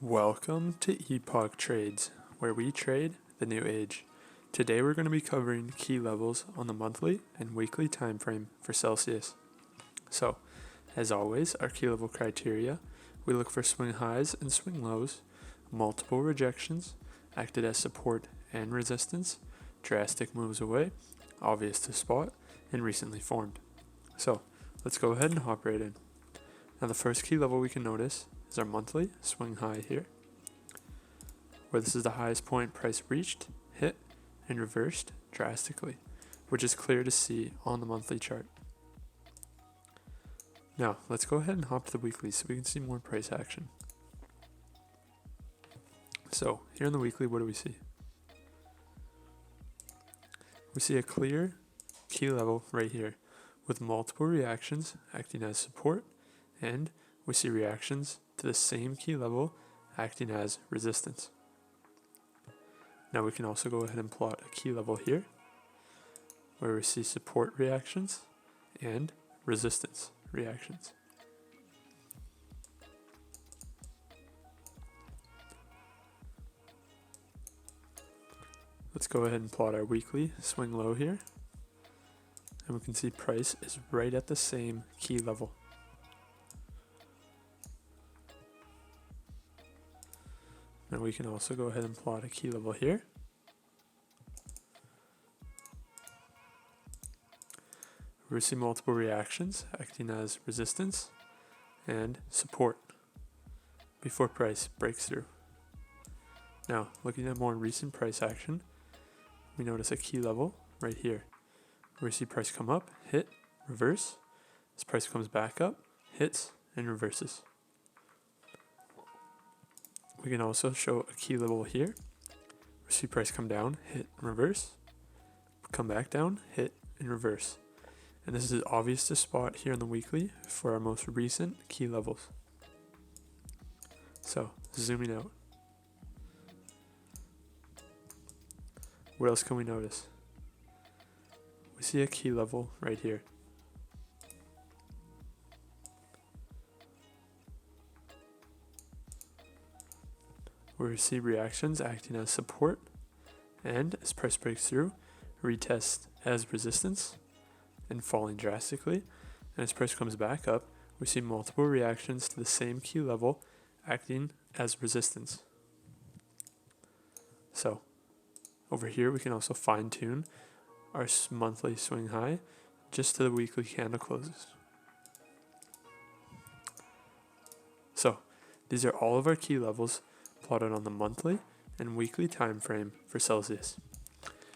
Welcome to Epoch Trades, where we trade the new age. Today we're going to be covering key levels on the monthly and weekly time frame for Celsius. So, as always, our key level criteria, we look for swing highs and swing lows, multiple rejections, acted as support and resistance, drastic moves away, obvious to spot, and recently formed. So, let's go ahead and hop right in. Now the first key level we can notice is our monthly swing high here, where this is the highest point price reached, hit, and reversed drastically, which is clear to see on the monthly chart. Now, let's go ahead and hop to the weekly so we can see more price action. So, here on the weekly, what do we see? We see a clear key level right here with multiple reactions acting as support, and we see reactions to the same key level acting as resistance. Now we can also go ahead and plot a key level here where we see support reactions and resistance reactions. Let's go ahead and plot our weekly swing low here, and we can see price is right at the same key level. Now we can also go ahead and plot a key level here. We see multiple reactions acting as resistance and support before price breaks through. Now, looking at more recent price action, we notice a key level right here where we see price come up, hit, reverse. As price comes back up, hits, and reverses. We can also show a key level here. We see price come down, hit, and reverse. Come back down, hit, and reverse. And this is obvious to spot here on the weekly for our most recent key levels. So, zooming out. What else can we notice? We see a key level right here. Where we see reactions acting as support, and as price breaks through, retest as resistance, and falling drastically, and as price comes back up, we see multiple reactions to the same key level acting as resistance. So, over here we can also fine tune our monthly swing high just to the weekly candle closes. So, these are all of our key levels plotted on the monthly and weekly time frame for Celsius.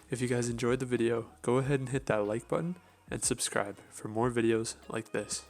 If you guys enjoyed the video, go ahead and hit that like button and subscribe for more videos like this.